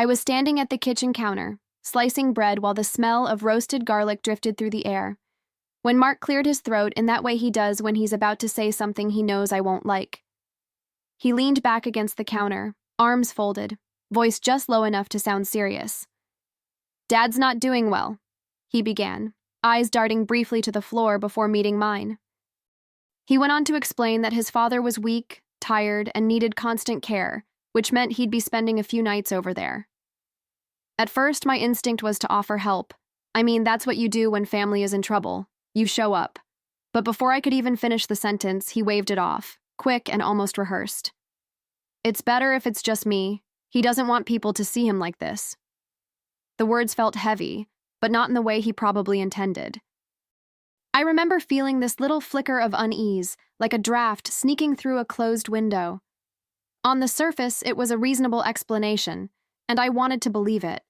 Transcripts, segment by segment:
I was standing at the kitchen counter, slicing bread while the smell of roasted garlic drifted through the air, when Mark cleared his throat in that way he does when he's about to say something he knows I won't like. He leaned back against the counter, arms folded, voice just low enough to sound serious. "Dad's not doing well," he began, eyes darting briefly to the floor before meeting mine. He went on to explain that his father was weak, tired, and needed constant care, which meant he'd be spending a few nights over there. At first, my instinct was to offer help. I mean, that's what you do when family is in trouble. You show up. But before I could even finish the sentence, he waved it off, quick and almost rehearsed. "It's better if it's just me. He doesn't want people to see him like this." The words felt heavy, but not in the way he probably intended. I remember feeling this little flicker of unease, like a draft sneaking through a closed window. On the surface, it was a reasonable explanation, and I wanted to believe it.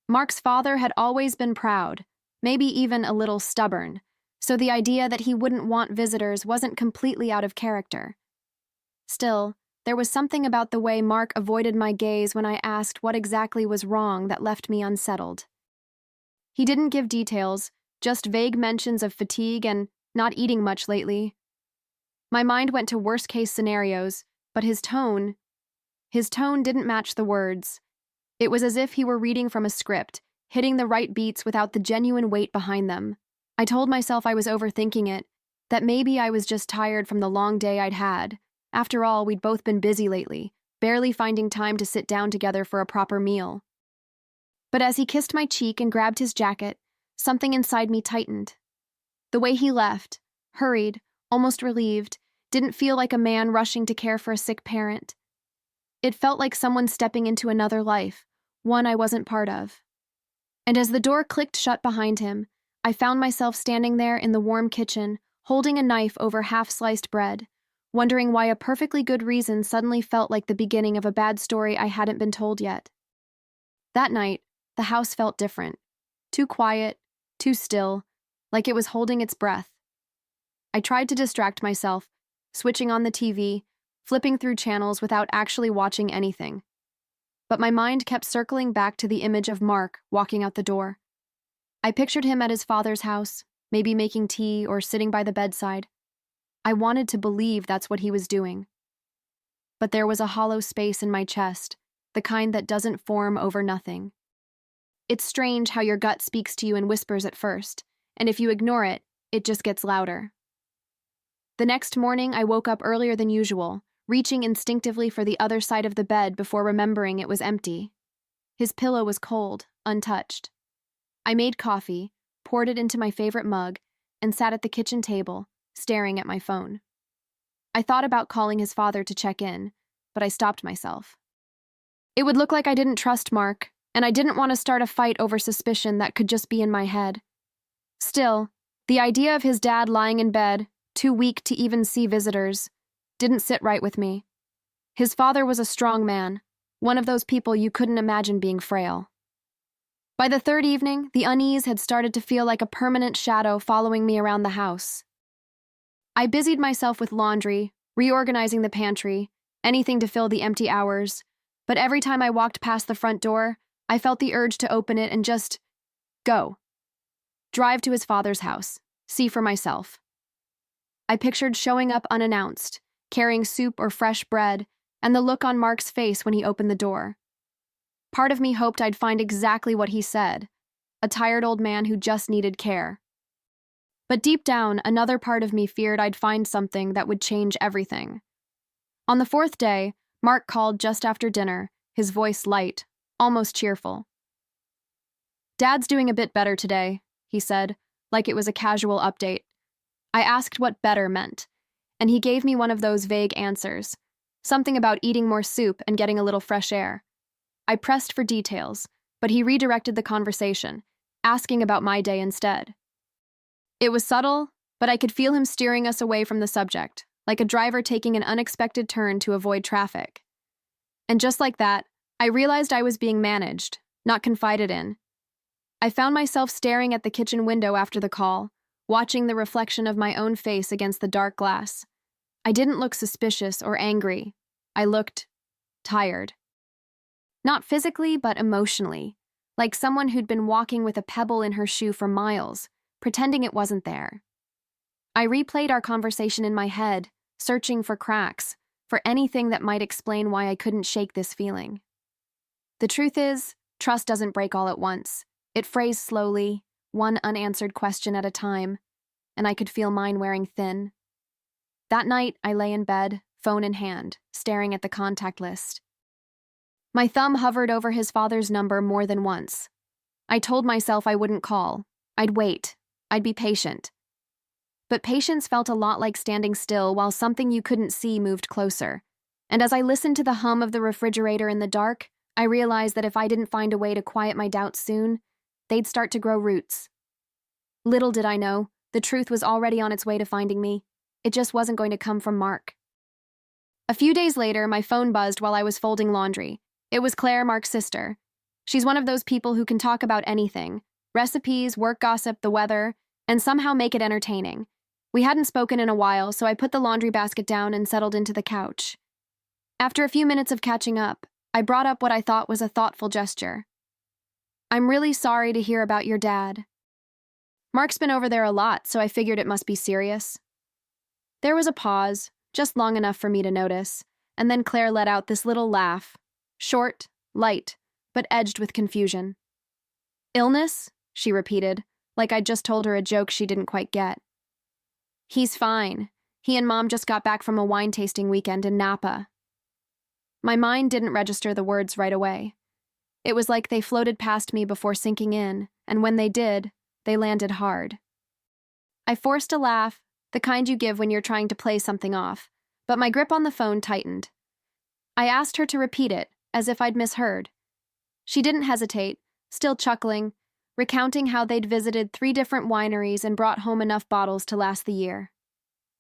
Mark's father had always been proud, maybe even a little stubborn, so the idea that he wouldn't want visitors wasn't completely out of character. Still, there was something about the way Mark avoided my gaze when I asked what exactly was wrong that left me unsettled. He didn't give details, just vague mentions of fatigue and not eating much lately. My mind went to worst-case scenarios, but his tone didn't match the words. It was as if he were reading from a script, hitting the right beats without the genuine weight behind them. I told myself I was overthinking it, that maybe I was just tired from the long day I'd had. After all, we'd both been busy lately, barely finding time to sit down together for a proper meal. But as he kissed my cheek and grabbed his jacket, something inside me tightened. The way he left, hurried, almost relieved, didn't feel like a man rushing to care for a sick parent. It felt like someone stepping into another life, one I wasn't part of. And as the door clicked shut behind him, I found myself standing there in the warm kitchen, holding a knife over half-sliced bread, wondering why a perfectly good reason suddenly felt like the beginning of a bad story I hadn't been told yet. That night, the house felt different. Too quiet, too still, like it was holding its breath. I tried to distract myself, switching on the TV, flipping through channels without actually watching anything. But my mind kept circling back to the image of Mark walking out the door. I pictured him at his father's house, maybe making tea or sitting by the bedside. I wanted to believe that's what he was doing. But there was a hollow space in my chest, the kind that doesn't form over nothing. It's strange how your gut speaks to you in whispers at first, and if you ignore it, it just gets louder. The next morning, I woke up earlier than usual, reaching instinctively for the other side of the bed before remembering it was empty. His pillow was cold, untouched. I made coffee, poured it into my favorite mug, and sat at the kitchen table, staring at my phone. I thought about calling his father to check in, but I stopped myself. It would look like I didn't trust Mark, and I didn't want to start a fight over suspicion that could just be in my head. Still, the idea of his dad lying in bed, too weak to even see visitors, didn't sit right with me. His father was a strong man, one of those people you couldn't imagine being frail. By the third evening, the unease had started to feel like a permanent shadow following me around the house. I busied myself with laundry, reorganizing the pantry, anything to fill the empty hours, but every time I walked past the front door, I felt the urge to open it and just go. Drive to his father's house, see for myself. I pictured showing up unannounced, carrying soup or fresh bread, and the look on Mark's face when he opened the door. Part of me hoped I'd find exactly what he said, a tired old man who just needed care. But deep down, another part of me feared I'd find something that would change everything. On the fourth day, Mark called just after dinner, his voice light, almost cheerful. "Dad's doing a bit better today," he said, like it was a casual update. I asked what better meant, and he gave me one of those vague answers, something about eating more soup and getting a little fresh air. I pressed for details, but he redirected the conversation, asking about my day instead. It was subtle, but I could feel him steering us away from the subject, like a driver taking an unexpected turn to avoid traffic. And just like that, I realized I was being managed, not confided in. I found myself staring at the kitchen window after the call, watching the reflection of my own face against the dark glass. I didn't look suspicious or angry. I looked tired. Not physically, but emotionally, like someone who'd been walking with a pebble in her shoe for miles, pretending it wasn't there. I replayed our conversation in my head, searching for cracks, for anything that might explain why I couldn't shake this feeling. The truth is, trust doesn't break all at once. It frays slowly, one unanswered question at a time, and I could feel mine wearing thin. That night, I lay in bed, phone in hand, staring at the contact list. My thumb hovered over his father's number more than once. I told myself I wouldn't call. I'd wait. I'd be patient. But patience felt a lot like standing still while something you couldn't see moved closer. And as I listened to the hum of the refrigerator in the dark, I realized that if I didn't find a way to quiet my doubts soon, they'd start to grow roots. Little did I know, the truth was already on its way to finding me. It just wasn't going to come from Mark. A few days later, my phone buzzed while I was folding laundry. It was Claire, Mark's sister. She's one of those people who can talk about anything, recipes, work gossip, the weather, and somehow make it entertaining. We hadn't spoken in a while, so I put the laundry basket down and settled into the couch. After a few minutes of catching up, I brought up what I thought was a thoughtful gesture. "I'm really sorry to hear about your dad. Mark's been over there a lot, so I figured it must be serious." There was a pause, just long enough for me to notice, and then Claire let out this little laugh, short, light, but edged with confusion. "Illness?" she repeated, like I'd just told her a joke she didn't quite get. "He's fine. He and Mom just got back from a wine tasting weekend in Napa." My mind didn't register the words right away. It was like they floated past me before sinking in, and when they did, they landed hard. I forced a laugh, the kind you give when you're trying to play something off, but my grip on the phone tightened. I asked her to repeat it, as if I'd misheard. She didn't hesitate, still chuckling, recounting how they'd visited 3 different wineries and brought home enough bottles to last the year.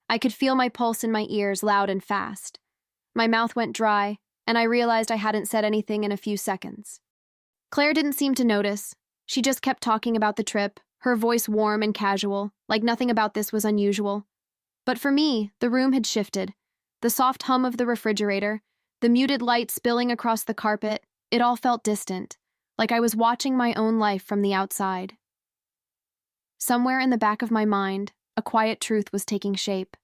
I could feel my pulse in my ears loud and fast. My mouth went dry, and I realized I hadn't said anything in a few seconds. Claire didn't seem to notice. She just kept talking about the trip, her voice warm and casual, like nothing about this was unusual. But for me, the room had shifted. The soft hum of the refrigerator, the muted light spilling across the carpet, it all felt distant, like I was watching my own life from the outside. Somewhere in the back of my mind, a quiet truth was taking shape.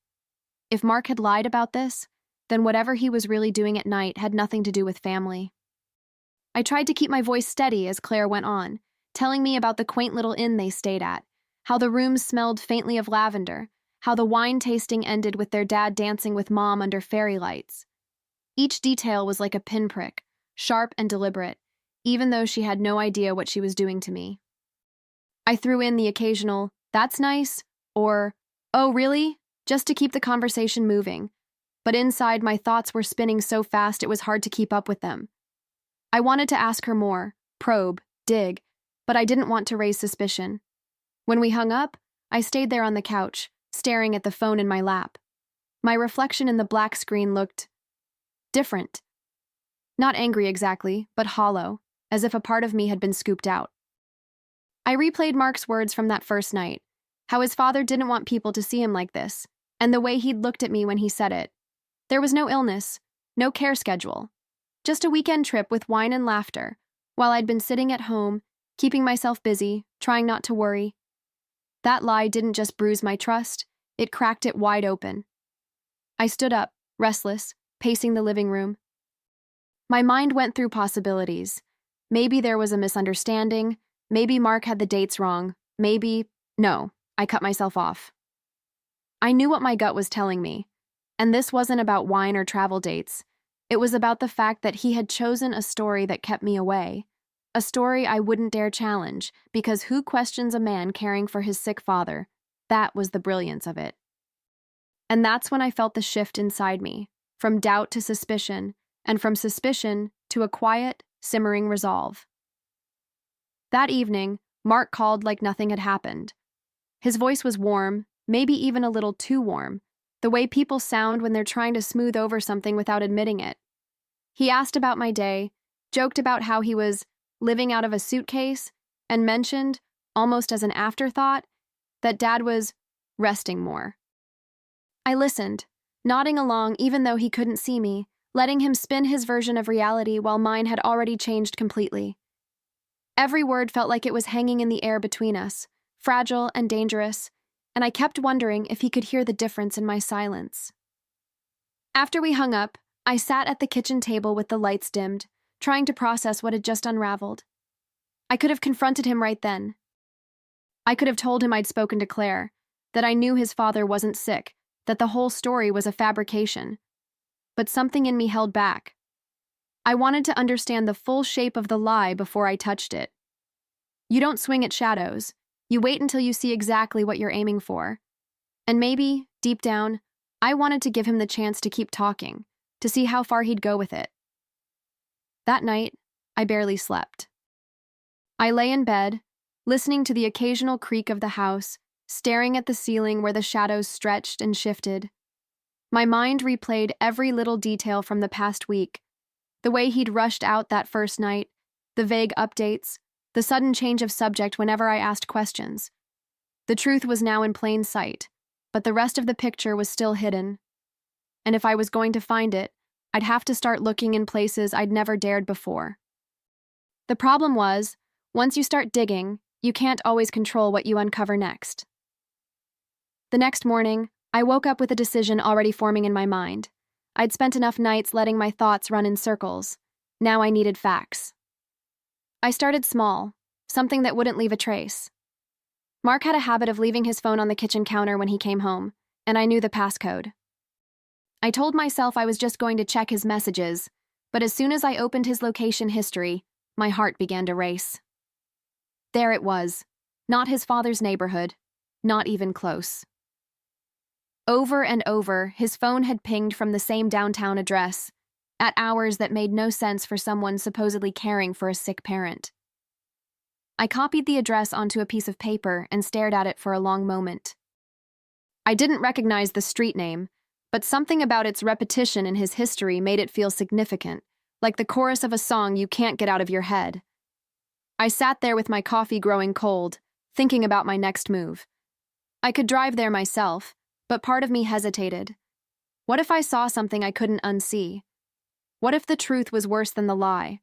If Mark had lied about this, then whatever he was really doing at night had nothing to do with family. I tried to keep my voice steady as Claire went on, telling me about the quaint little inn they stayed at, how the rooms smelled faintly of lavender, how the wine tasting ended with their dad dancing with Mom under fairy lights. Each detail was like a pinprick, sharp and deliberate, even though she had no idea what she was doing to me. I threw in the occasional, "That's nice," or, "Oh, really?" just to keep the conversation moving. But inside, my thoughts were spinning so fast it was hard to keep up with them. I wanted to ask her more, probe, dig, but I didn't want to raise suspicion. When we hung up, I stayed there on the couch, staring at the phone in my lap. My reflection in the black screen looked different. Not angry exactly, but hollow, as if a part of me had been scooped out. I replayed Mark's words from that first night, how his father didn't want people to see him like this, and the way he'd looked at me when he said it. There was no illness, no care schedule, just a weekend trip with wine and laughter, while I'd been sitting at home, keeping myself busy, trying not to worry. That lie didn't just bruise my trust, it cracked it wide open. I stood up, restless, pacing the living room. My mind went through possibilities. Maybe there was a misunderstanding, maybe Mark had the dates wrong, no, I cut myself off. I knew what my gut was telling me, and this wasn't about wine or travel dates. It was about the fact that he had chosen a story that kept me away, a story I wouldn't dare challenge, because who questions a man caring for his sick father? That was the brilliance of it. And that's when I felt the shift inside me, from doubt to suspicion, and from suspicion to a quiet, simmering resolve. That evening, Mark called like nothing had happened. His voice was warm, maybe even a little too warm, the way people sound when they're trying to smooth over something without admitting it. He asked about my day, joked about how he was living out of a suitcase, and mentioned, almost as an afterthought, that Dad was resting more. I listened, nodding along even though he couldn't see me, letting him spin his version of reality while mine had already changed completely. Every word felt like it was hanging in the air between us, fragile and dangerous, and I kept wondering if he could hear the difference in my silence. After we hung up, I sat at the kitchen table with the lights dimmed, trying to process what had just unraveled. I could have confronted him right then. I could have told him I'd spoken to Claire, that I knew his father wasn't sick, that the whole story was a fabrication. But something in me held back. I wanted to understand the full shape of the lie before I touched it. You don't swing at shadows. You wait until you see exactly what you're aiming for. And maybe, deep down, I wanted to give him the chance to keep talking, to see how far he'd go with it. That night, I barely slept. I lay in bed, listening to the occasional creak of the house, staring at the ceiling where the shadows stretched and shifted. My mind replayed every little detail from the past week, the way he'd rushed out that first night, the vague updates, the sudden change of subject whenever I asked questions. The truth was now in plain sight, but the rest of the picture was still hidden. And if I was going to find it, I'd have to start looking in places I'd never dared before. The problem was, once you start digging, you can't always control what you uncover next. The next morning, I woke up with a decision already forming in my mind. I'd spent enough nights letting my thoughts run in circles. Now I needed facts. I started small, something that wouldn't leave a trace. Mark had a habit of leaving his phone on the kitchen counter when he came home, and I knew the passcode. I told myself I was just going to check his messages, but as soon as I opened his location history, my heart began to race. There it was, not his father's neighborhood, not even close. Over and over, his phone had pinged from the same downtown address, at hours that made no sense for someone supposedly caring for a sick parent. I copied the address onto a piece of paper and stared at it for a long moment. I didn't recognize the street name, but something about its repetition in his history made it feel significant, like the chorus of a song you can't get out of your head. I sat there with my coffee growing cold, thinking about my next move. I could drive there myself, but part of me hesitated. What if I saw something I couldn't unsee? What if the truth was worse than the lie?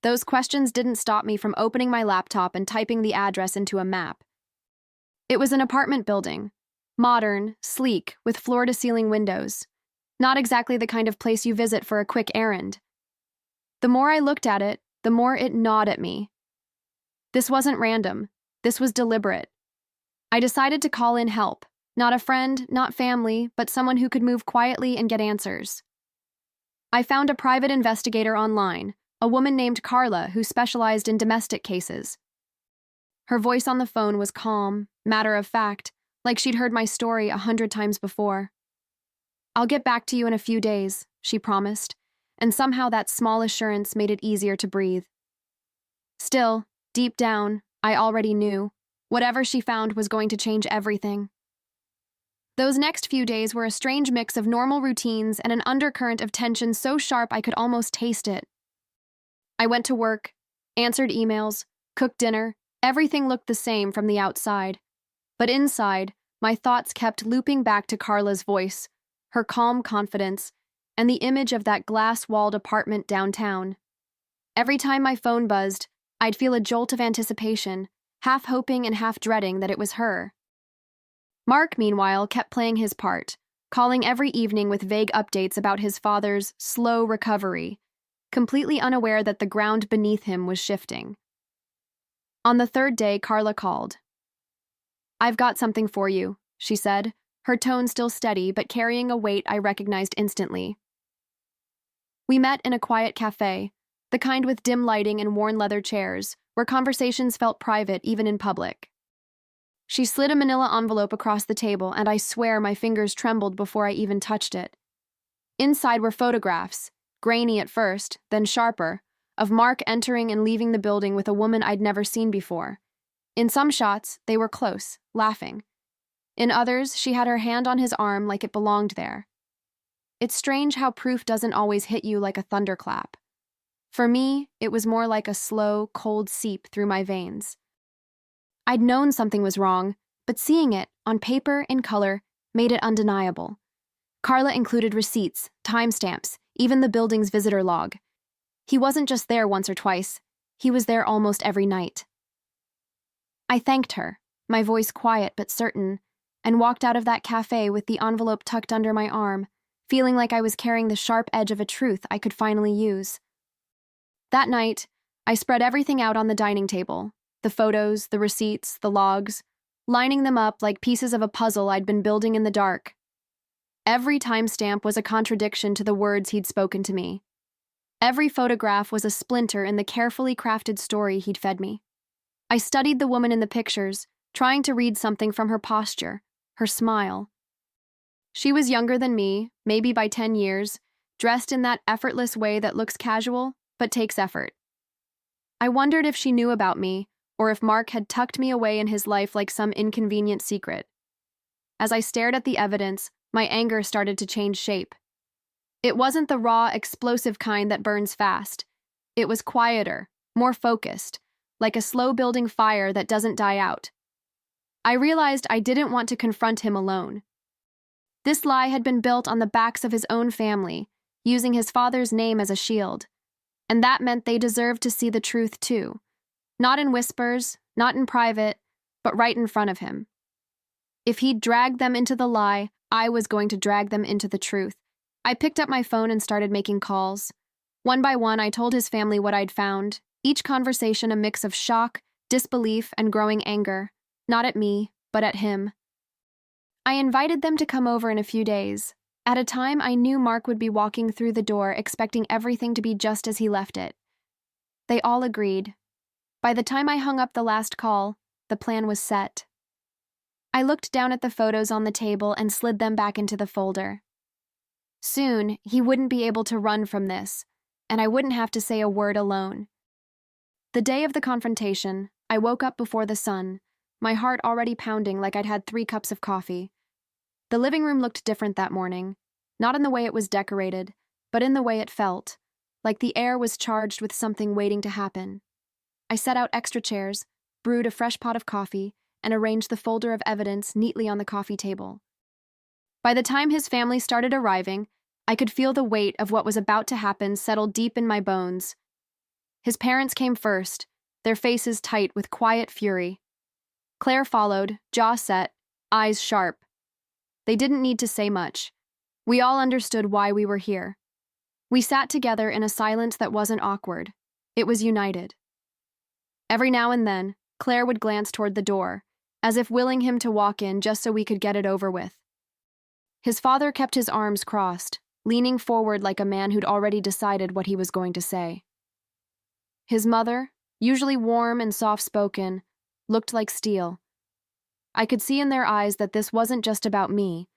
Those questions didn't stop me from opening my laptop and typing the address into a map. It was an apartment building, modern, sleek, with floor-to-ceiling windows. Not exactly the kind of place you visit for a quick errand. The more I looked at it, the more it gnawed at me. This wasn't random. This was deliberate. I decided to call in help. Not a friend, not family, but someone who could move quietly and get answers. I found a private investigator online, a woman named Carla who specialized in domestic cases. Her voice on the phone was calm, matter of fact, like she'd heard my story 100 times before. "I'll get back to you in a few days," she promised, and somehow that small assurance made it easier to breathe. Still, deep down, I already knew, whatever she found was going to change everything. Those next few days were a strange mix of normal routines and an undercurrent of tension so sharp I could almost taste it. I went to work, answered emails, cooked dinner. Everything looked the same from the outside. But inside, my thoughts kept looping back to Carla's voice, her calm confidence, and the image of that glass-walled apartment downtown. Every time my phone buzzed, I'd feel a jolt of anticipation, half hoping and half dreading that it was her. Mark, meanwhile, kept playing his part, calling every evening with vague updates about his father's slow recovery, completely unaware that the ground beneath him was shifting. On the third day, Carla called. "I've got something for you," she said, her tone still steady but carrying a weight I recognized instantly. We met in a quiet cafe, the kind with dim lighting and worn leather chairs, where conversations felt private even in public. She slid a manila envelope across the table, and I swear my fingers trembled before I even touched it. Inside were photographs, grainy at first, then sharper, of Mark entering and leaving the building with a woman I'd never seen before. In some shots, they were close, laughing. In others, she had her hand on his arm like it belonged there. It's strange how proof doesn't always hit you like a thunderclap. For me, it was more like a slow, cold seep through my veins. I'd known something was wrong, but seeing it, on paper, in color, made it undeniable. Carla included receipts, timestamps, even the building's visitor log. He wasn't just there once or twice, he was there almost every night. I thanked her, my voice quiet but certain, and walked out of that cafe with the envelope tucked under my arm, feeling like I was carrying the sharp edge of a truth I could finally use. That night, I spread everything out on the dining table, the photos, the receipts, the logs, lining them up like pieces of a puzzle I'd been building in the dark. Every timestamp was a contradiction to the words he'd spoken to me. Every photograph was a splinter in the carefully crafted story he'd fed me. I studied the woman in the pictures, trying to read something from her posture, her smile. She was younger than me, maybe by 10 years, dressed in that effortless way that looks casual, but takes effort. I wondered if she knew about me, or if Mark had tucked me away in his life like some inconvenient secret. As I stared at the evidence, my anger started to change shape. It wasn't the raw, explosive kind that burns fast. It was quieter, more focused, like a slow-building fire that doesn't die out. I realized I didn't want to confront him alone. This lie had been built on the backs of his own family, using his father's name as a shield. And that meant they deserved to see the truth too. Not in whispers, not in private, but right in front of him. If he'd dragged them into the lie, I was going to drag them into the truth. I picked up my phone and started making calls. One by one, I told his family what I'd found, each conversation a mix of shock, disbelief, and growing anger, not at me, but at him. I invited them to come over in a few days. At a time I knew Mark would be walking through the door expecting everything to be just as he left it. They all agreed. By the time I hung up the last call, the plan was set. I looked down at the photos on the table and slid them back into the folder. Soon, he wouldn't be able to run from this, and I wouldn't have to say a word alone. The day of the confrontation, I woke up before the sun, my heart already pounding like I'd had 3 cups of coffee. The living room looked different that morning, not in the way it was decorated, but in the way it felt, like the air was charged with something waiting to happen. I set out extra chairs, brewed a fresh pot of coffee, and arranged the folder of evidence neatly on the coffee table. By the time his family started arriving, I could feel the weight of what was about to happen settle deep in my bones. His parents came first, their faces tight with quiet fury. Claire followed, jaw set, eyes sharp. They didn't need to say much. We all understood why we were here. We sat together in a silence that wasn't awkward. It was united. Every now and then, Claire would glance toward the door, as if willing him to walk in just so we could get it over with. His father kept his arms crossed, leaning forward like a man who'd already decided what he was going to say. His mother, usually warm and soft-spoken, looked like steel. I could see in their eyes that this wasn't just about me.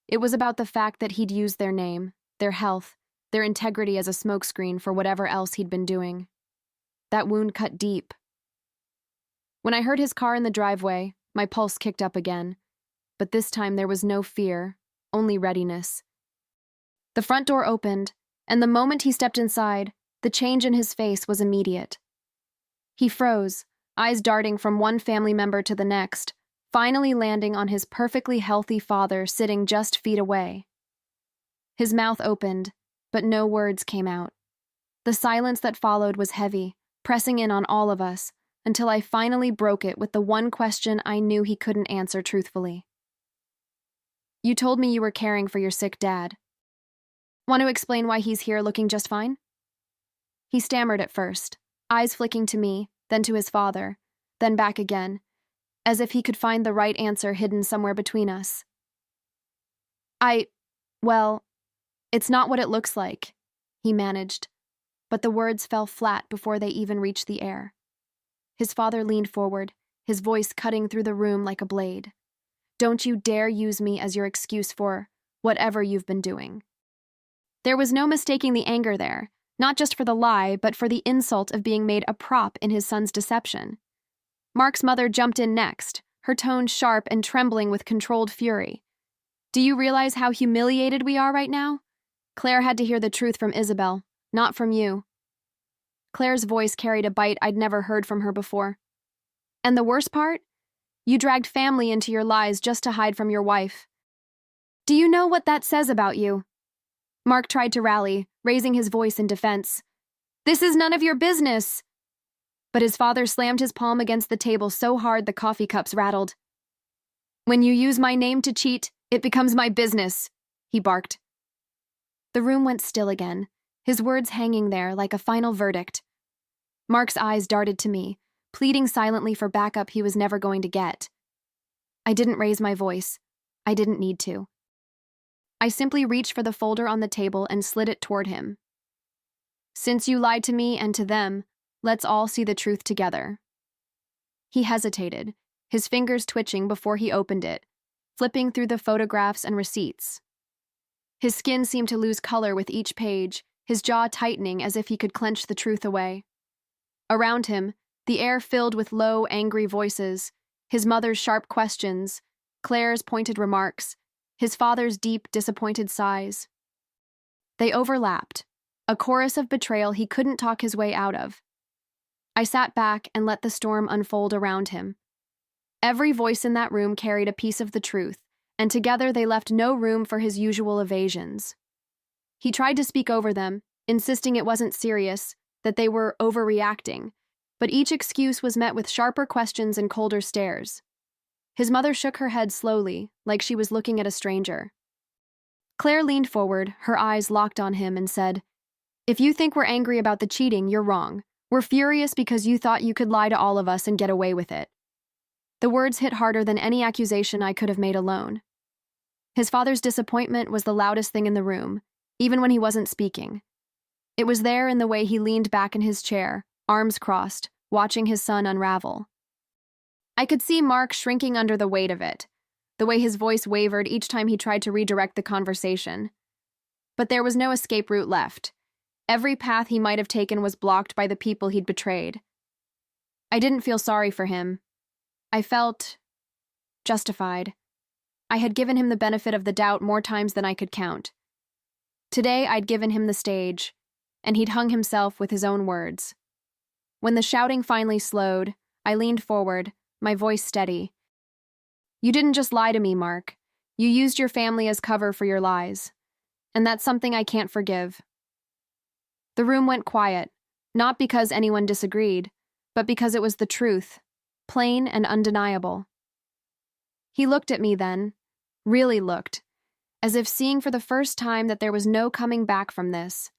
It was about the fact that he'd used their name, their health, their integrity as a smokescreen for whatever else he'd been doing. That wound cut deep. When I heard his car in the driveway, my pulse kicked up again. But this time there was no fear, only readiness. The front door opened, and the moment he stepped inside, the change in his face was immediate. He froze, eyes darting from one family member to the next, finally landing on his perfectly healthy father sitting just feet away. His mouth opened, but no words came out. The silence that followed was heavy, pressing in on all of us, until I finally broke it with the one question I knew he couldn't answer truthfully. "You told me you were caring for your sick dad. Want to explain why he's here looking just fine?" He stammered at first, eyes flicking to me, then to his father, then back again, as if he could find the right answer hidden somewhere between us. Well, it's not what it looks like," he managed, but the words fell flat before they even reached the air. His father leaned forward, his voice cutting through the room like a blade. "Don't you dare use me as your excuse for whatever you've been doing." There was no mistaking the anger there, not just for the lie, but for the insult of being made a prop in his son's deception. Mark's mother jumped in next, her tone sharp and trembling with controlled fury. "Do you realize how humiliated we are right now? Claire had to hear the truth from Isabel, not from you." Claire's voice carried a bite I'd never heard from her before. "And the worst part? You dragged family into your lies just to hide from your wife. Do you know what that says about you?" Mark tried to rally, raising his voice in defense. "This is none of your business!" But his father slammed his palm against the table so hard the coffee cups rattled. "When you use my name to cheat, it becomes my business," he barked. The room went still again, his words hanging there like a final verdict. Mark's eyes darted to me, pleading silently for backup he was never going to get. I didn't raise my voice. I didn't need to. I simply reached for the folder on the table and slid it toward him. "Since you lied to me and to them, let's all see the truth together." He hesitated, his fingers twitching before he opened it, flipping through the photographs and receipts. His skin seemed to lose color with each page, his jaw tightening as if he could clench the truth away. Around him, the air filled with low, angry voices, his mother's sharp questions, Claire's pointed remarks, his father's deep, disappointed sighs. They overlapped, a chorus of betrayal he couldn't talk his way out of. I sat back and let the storm unfold around him. Every voice in that room carried a piece of the truth, and together they left no room for his usual evasions. He tried to speak over them, insisting it wasn't serious, that they were overreacting, but each excuse was met with sharper questions and colder stares. His mother shook her head slowly, like she was looking at a stranger. Claire leaned forward, her eyes locked on him, and said, "If you think we're angry about the cheating, you're wrong. We're furious because you thought you could lie to all of us and get away with it." The words hit harder than any accusation I could have made alone. His father's disappointment was the loudest thing in the room, even when he wasn't speaking. It was there in the way he leaned back in his chair, arms crossed, watching his son unravel. I could see Mark shrinking under the weight of it, the way his voice wavered each time he tried to redirect the conversation. But there was no escape route left. Every path he might have taken was blocked by the people he'd betrayed. I didn't feel sorry for him. I felt justified. I had given him the benefit of the doubt more times than I could count. Today I'd given him the stage, and he'd hung himself with his own words. When the shouting finally slowed, I leaned forward, my voice steady. "You didn't just lie to me, Mark. You used your family as cover for your lies. And that's something I can't forgive." The room went quiet, not because anyone disagreed, but because it was the truth, plain and undeniable. He looked at me then, really looked, as if seeing for the first time that there was no coming back from this.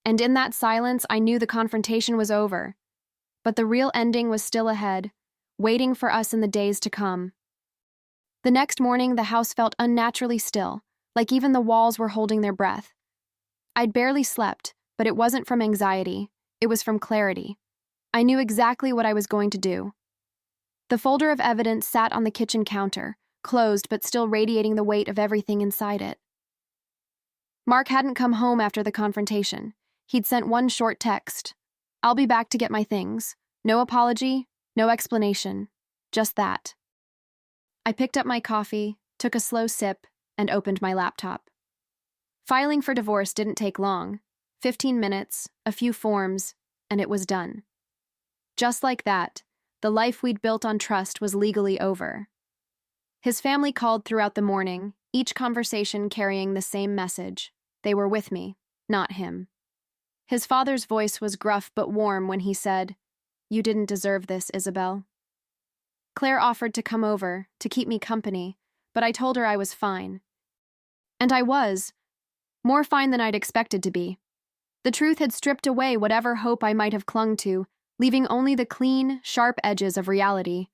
And in that silence, I knew the confrontation was over, but the real ending was still ahead, waiting for us in the days to come. The next morning, the house felt unnaturally still, like even the walls were holding their breath. I'd barely slept, but it wasn't from anxiety, it was from clarity. I knew exactly what I was going to do. The folder of evidence sat on the kitchen counter, closed but still radiating the weight of everything inside it. Mark hadn't come home after the confrontation. He'd sent one short text. "I'll be back to get my things." No apology, no explanation, just that. I picked up my coffee, took a slow sip, and opened my laptop. Filing for divorce didn't take long. 15 minutes, a few forms, and it was done. Just like that, the life we'd built on trust was legally over. His family called throughout the morning, each conversation carrying the same message. They were with me, not him. His father's voice was gruff but warm when he said, "You didn't deserve this, Isabel." Claire offered to come over, to keep me company, but I told her I was fine. And I was. More fine than I'd expected to be. The truth had stripped away whatever hope I might have clung to, leaving only the clean, sharp edges of reality.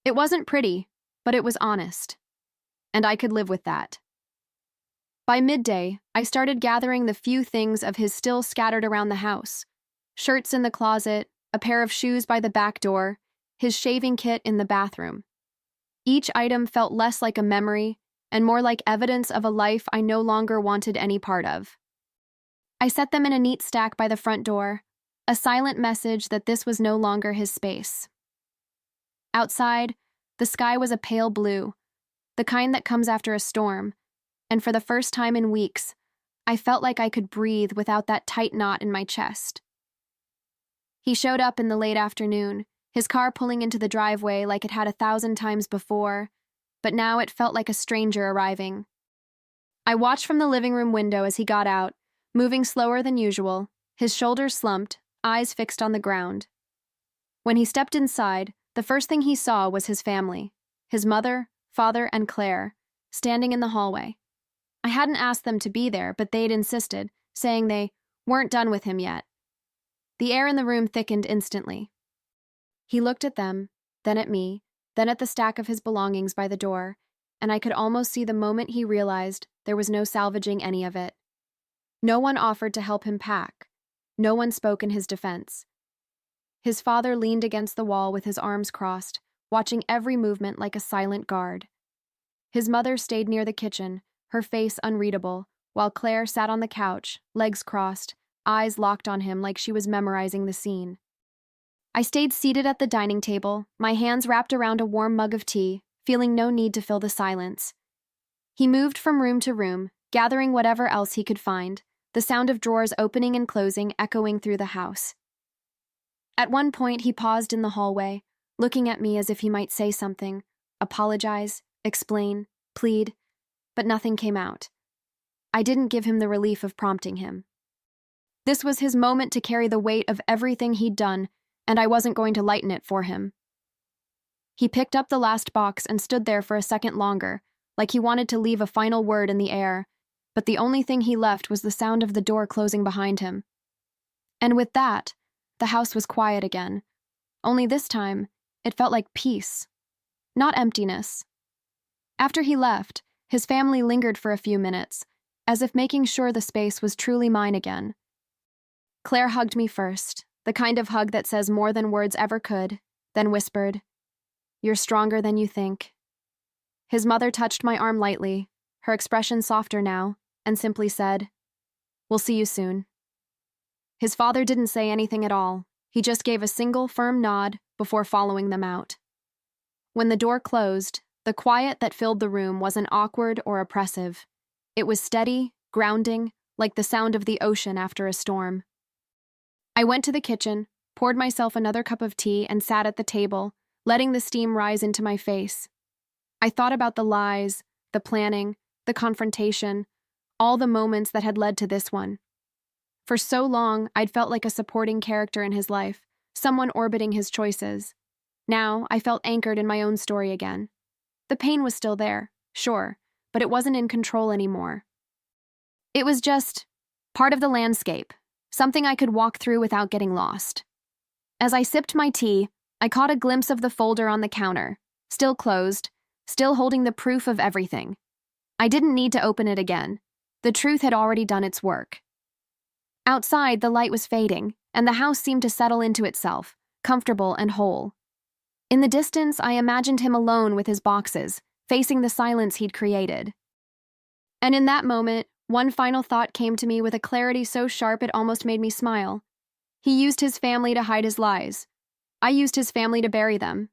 It wasn't pretty, but it was honest. And I could live with that. By midday, I started gathering the few things of his still scattered around the house. Shirts in the closet, a pair of shoes by the back door, his shaving kit in the bathroom. Each item felt less like a memory and more like evidence of a life I no longer wanted any part of. I set them in a neat stack by the front door, a silent message that this was no longer his space. Outside, the sky was a pale blue, the kind that comes after a storm, and for the first time in weeks, I felt like I could breathe without that tight knot in my chest. He showed up in the late afternoon, his car pulling into the driveway like it had 1,000 times before, but now it felt like a stranger arriving. I watched from the living room window as he got out, moving slower than usual, his shoulders slumped, eyes fixed on the ground. When he stepped inside, the first thing he saw was his family, his mother, father, and Claire, standing in the hallway. I hadn't asked them to be there, but they'd insisted, saying they weren't done with him yet. The air in the room thickened instantly. He looked at them, then at me, then at the stack of his belongings by the door, and I could almost see the moment he realized there was no salvaging any of it. No one offered to help him pack. No one spoke in his defense. His father leaned against the wall with his arms crossed, watching every movement like a silent guard. His mother stayed near the kitchen, her face unreadable, while Claire sat on the couch, legs crossed, eyes locked on him like she was memorizing the scene. I stayed seated at the dining table, my hands wrapped around a warm mug of tea, feeling no need to fill the silence. He moved from room to room, gathering whatever else he could find, the sound of drawers opening and closing echoing through the house. At one point, he paused in the hallway, looking at me as if he might say something, apologize, explain, plead, but nothing came out. I didn't give him the relief of prompting him. This was his moment to carry the weight of everything he'd done, and I wasn't going to lighten it for him. He picked up the last box and stood there for a second longer, like he wanted to leave a final word in the air, but the only thing he left was the sound of the door closing behind him. And with that, the house was quiet again. Only this time, it felt like peace, not emptiness. After he left, his family lingered for a few minutes, as if making sure the space was truly mine again. Claire hugged me first, the kind of hug that says more than words ever could, then whispered, "You're stronger than you think." His mother touched my arm lightly, her expression softer now, and simply said, "We'll see you soon." His father didn't say anything at all. He just gave a single, firm nod before following them out. When the door closed, the quiet that filled the room wasn't awkward or oppressive. It was steady, grounding, like the sound of the ocean after a storm. I went to the kitchen, poured myself another cup of tea, and sat at the table, letting the steam rise into my face. I thought about the lies, the planning, the confrontation, all the moments that had led to this one. For so long, I'd felt like a supporting character in his life, someone orbiting his choices. Now, I felt anchored in my own story again. The pain was still there, sure, but it wasn't in control anymore. It was just part of the landscape, something I could walk through without getting lost. As I sipped my tea, I caught a glimpse of the folder on the counter, still closed, still holding the proof of everything. I didn't need to open it again. The truth had already done its work. Outside, the light was fading, and the house seemed to settle into itself, comfortable and whole. In the distance, I imagined him alone with his boxes, facing the silence he'd created. And in that moment, one final thought came to me with a clarity so sharp it almost made me smile. He used his family to hide his lies. I used his family to bury them.